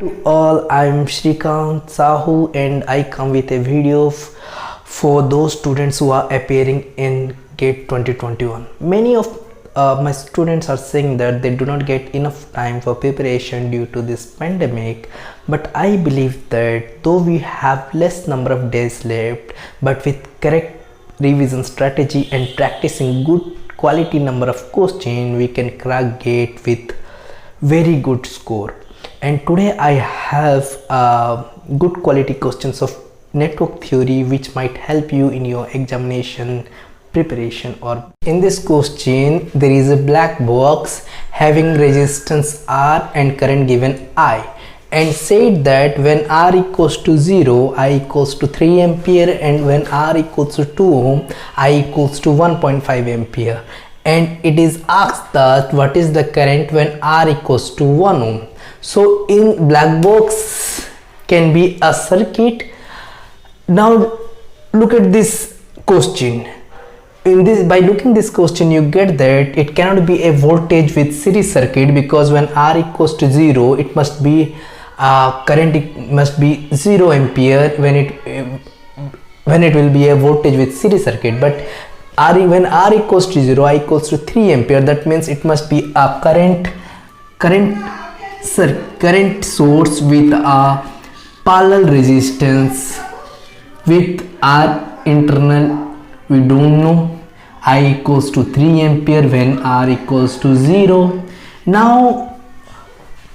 To all, I'm Shrikant Sahu and I come with a video for those students who are appearing in GATE 2021. Many of my students are saying that they do not get enough time for preparation due to this pandemic, but I believe that though we have less number of days left, but with correct revision strategy and practicing good quality number of questions, we can crack GATE with very good score. And today I have good quality questions of network theory which might help you in your examination preparation. Or in this question there is a black box having resistance R and current given I, and said that when R equals to 0, I equals to 3 ampere, and when R equals to 2 ohm, I equals to 1.5 ampere. And it is asked that what is the current when R equals to 1 ohm. So in black box can be a circuit. Now look at this question. In this, by looking this question, you get that it cannot be a voltage with series circuit, because when R equals to 0, it must be current, it must be 0 ampere when it will be a voltage with series circuit. But when R equals to 0, I equals to 3 ampere, that means it must be a current source with a parallel resistance with R internal. We don't know. I equals to 3 ampere when R equals to 0. Now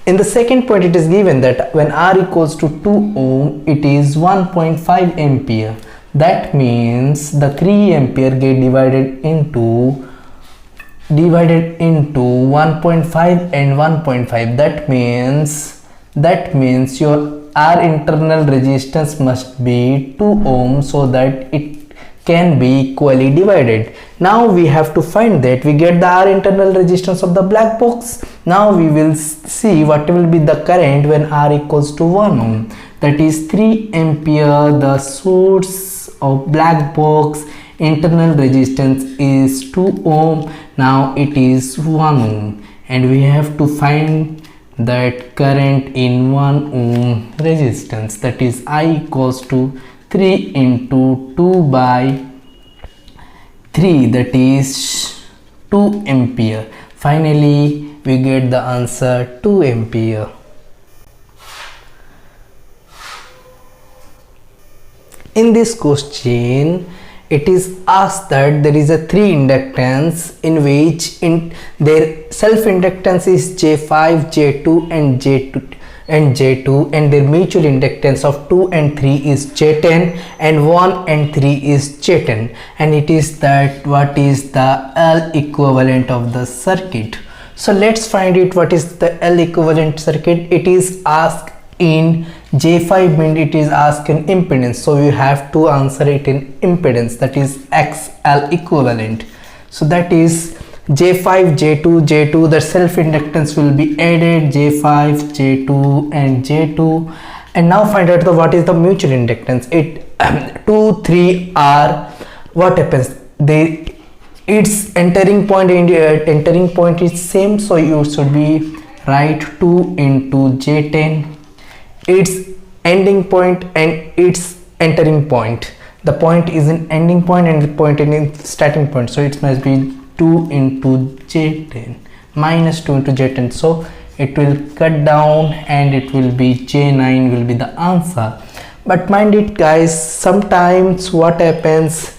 in the second point it is given that when R equals to 2 ohm, it is 1.5 ampere. That means the 3 ampere get divided into 1.5 and 1.5. That means your R internal resistance must be 2 ohm, so that it can be equally divided. Now we have to find that. We get the R internal resistance of the black box. Now we will see what will be the current when R equals to 1 ohm. That is 3 ampere. The source of black box internal resistance is 2 ohm. Now it is 1 ohm, and we have to find that current in 1 ohm resistance. That is I equals to 3 into 2 by 3, that is 2 ampere. Finally we get the answer 2 ampere. In this question it is asked that there is a 3 inductance in which their self inductance is J5, J2 and J2, and their mutual inductance of 2 and 3 is J10, and 1 and 3 is J10. And it is that what is the L equivalent of the circuit. So let's find it. What is the L equivalent circuit? It is asked in J5 means it is asked in impedance, so you have to answer it in impedance, that is XL equivalent. So that is J5, J2, the self inductance will be added, J5, J2 and J2. And now find out what is the mutual inductance. 2, 3 are, what happens, its entering point and entering point is same, so you should be write 2 into J10, its ending point and its entering point. The point is an ending point and the point is in starting point, so it must be 2 into J10 minus 2 into J10, so it will cut down and it will be J9 will be the answer. But mind it guys, sometimes what happens,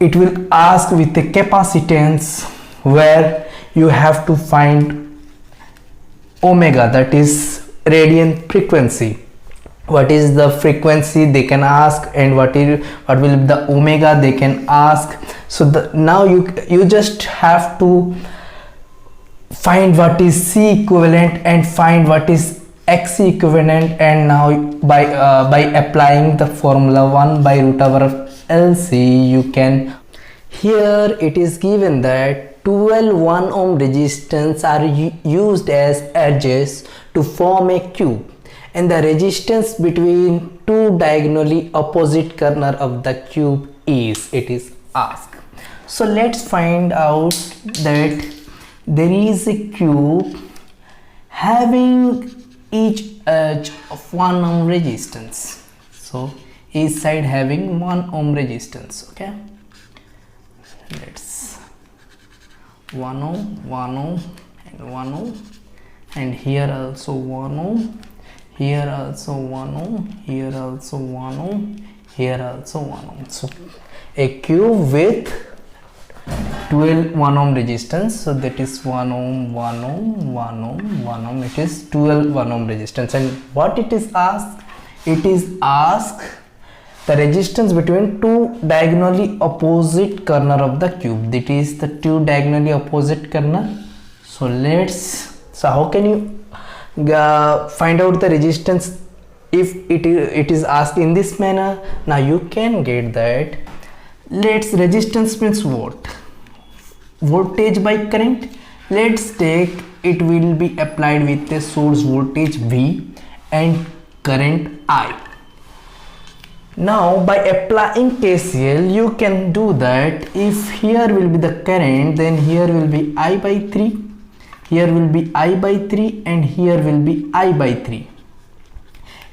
it will ask with a capacitance where you have to find omega, that is radian frequency. What is the frequency they can ask, and what will be the omega they can ask. So now you just have to find what is C equivalent and find what is XC equivalent, and now by applying the formula 1 by root over LC, you can. Here it is given that 12 1 ohm resistance are used as edges to form a cube, and the resistance between two diagonally opposite corner of the cube is, it is asked. So let's find out that there is a cube having each edge of 1 ohm resistance. So each side having 1 ohm resistance. Okay, let's 1 ohm, 1 ohm and 1 ohm, and here also 1 ohm, here also 1 ohm, here also 1 ohm, here also 1 ohm. So a cube with 12 1 ohm resistance, so that is 1 ohm, 1 ohm, 1 ohm, 1 ohm, it is 12 1 ohm resistance. And what it is asked, it is asked the resistance between two diagonally opposite corner of the cube, that is the two diagonally opposite corner. So how can you find out the resistance if it is asked in this manner? Now you can get that. Let's resistance means what? Voltage by current. Let's take it will be applied with a source voltage V and current I. Now by applying KCL you can do that. If here will be the current, then here will be I by 3, here will be I by 3, and here will be I by 3.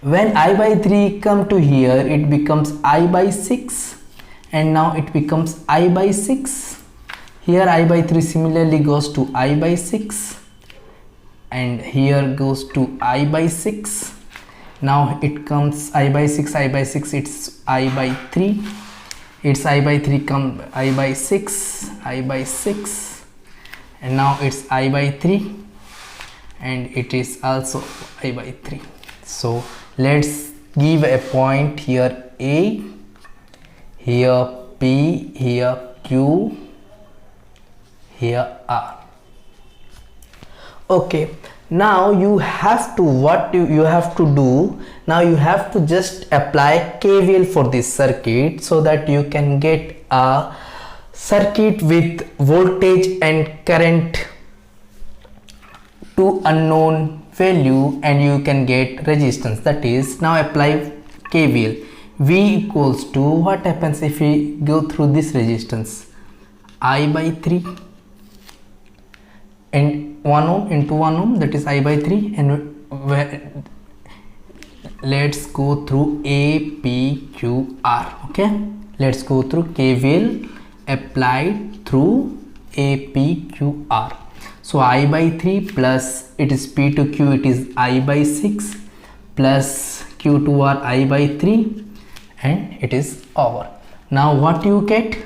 When I by 3 come to here, it becomes I by 6, and now it becomes I by 6. Here I by 3 similarly goes to I by 6, and here goes to I by 6. Now it comes I by 6, it's I by 3, it's I by 3 come I by 6, I by 6, and now it's I by 3, and it is also I by 3. So let's give a point here A, here P, here Q, here R. Okay, now you have to you have to do, now you have to just apply KVL for this circuit, so that you can get a circuit with voltage and current to unknown value, and you can get resistance. That is, now apply KVL. V equals to, what happens if we go through this resistance? I by 3 and 1 ohm into 1 ohm, that is I by 3, and let's go through A, P, Q, R. Okay, let's go through KVL applied through A, P, Q, R. So I by 3 plus, it is P to Q, it is I by 6, plus Q to R, I by 3, and it is over. Now what you get?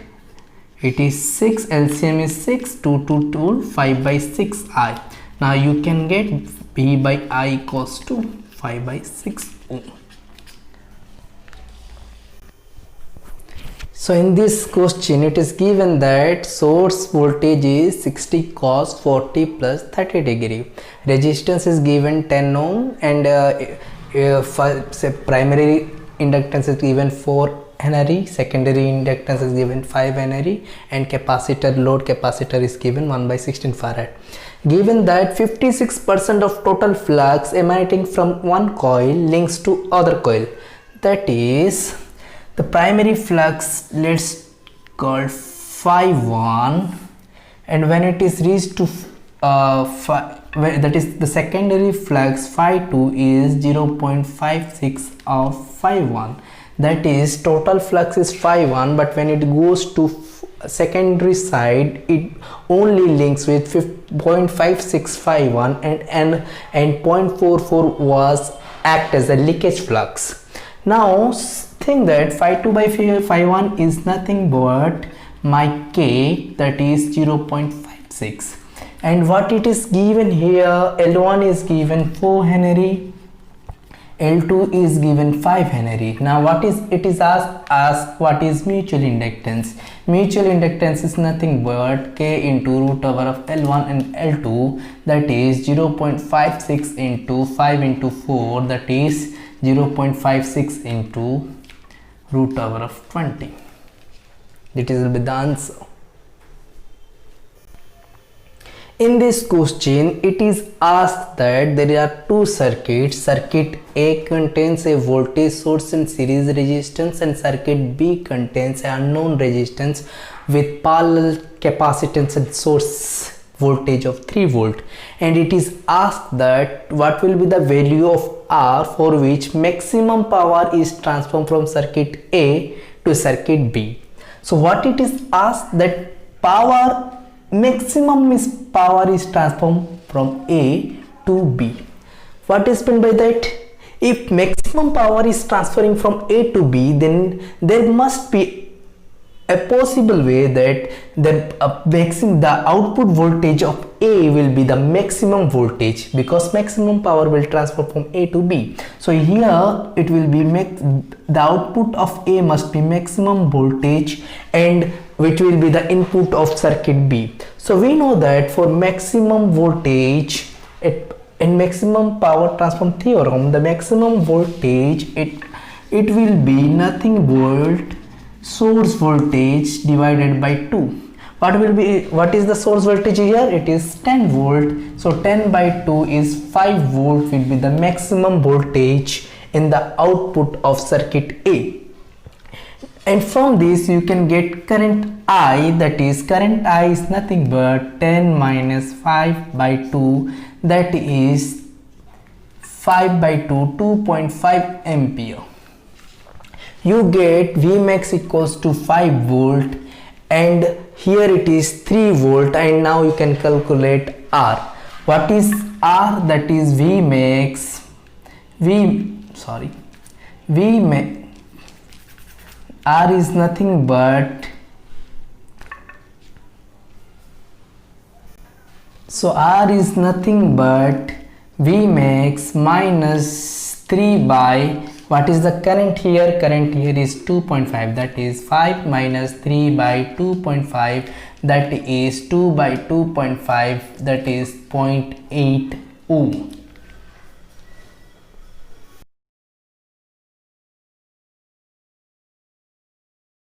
It is 6, LCM is 6, 2 to 2, 5 by 6 I. Now you can get P by I equals to 5 by 6 ohm. So in this question it is given that source voltage is 60 cos 40 plus 30 degree. Resistance is given 10 ohm, and primary inductance is given 4 Henry, secondary inductance is given 5 Henry, and capacitor, load capacitor is given 1 by 16 Farad. Given that 56% of total flux emanating from one coil links to other coil, that is the primary flux, let's call phi 1, and when it is reached to that is the secondary flux phi 2 is 0.56 of phi 1. That is, total flux is phi 1, but when it goes to secondary side, it only links with 0.56 phi 1, and 0.44 was act as a leakage flux. Now think that phi 2 by phi 1 is nothing but my K, that is 0.56, and what it is given here, L1 is given 4 Henry, L2 is given 5 Henry. Now what is it is asked what is mutual inductance? Mutual inductance is nothing but K into root over of L1 and L2, that is 0.56 into 5 into 4, that is 0.56 into root over of 20. That will be the answer. In this question, it is asked that there are two circuits. Circuit A contains a voltage source and series resistance, and circuit B contains an unknown resistance with parallel capacitance and source voltage of 3 volt, and it is asked that what will be the value of R for which maximum power is transformed from circuit A to circuit B. So what it is asked, that maximum power is transformed from A to B. What is meant by that? If maximum power is transferring from A to B, then there must be a possible way that the output voltage of A will be the maximum voltage, because maximum power will transfer from A to B. So here it will be the output of A must be maximum voltage, and which will be the input of circuit B. So we know that for maximum voltage in maximum power transform theorem, the maximum voltage it will be nothing but source voltage divided by 2. What is the source voltage here? It is 10 volt. So 10 by 2 is 5 volt will be the maximum voltage in the output of circuit A. And from this you can get current I, that is current I is nothing but 10 minus 5 by 2, that is 5 by 2, 2.5 ampere. You get Vmax equals to 5 volt, and here it is 3 volt, and now you can calculate R. What is R? That is Vmax. R is nothing but, Vmax minus 3 by, what is the current here? Current here is 2.5, that is 5 minus 3 by 2.5, that is 2 by 2.5, that is 0.8 ohm.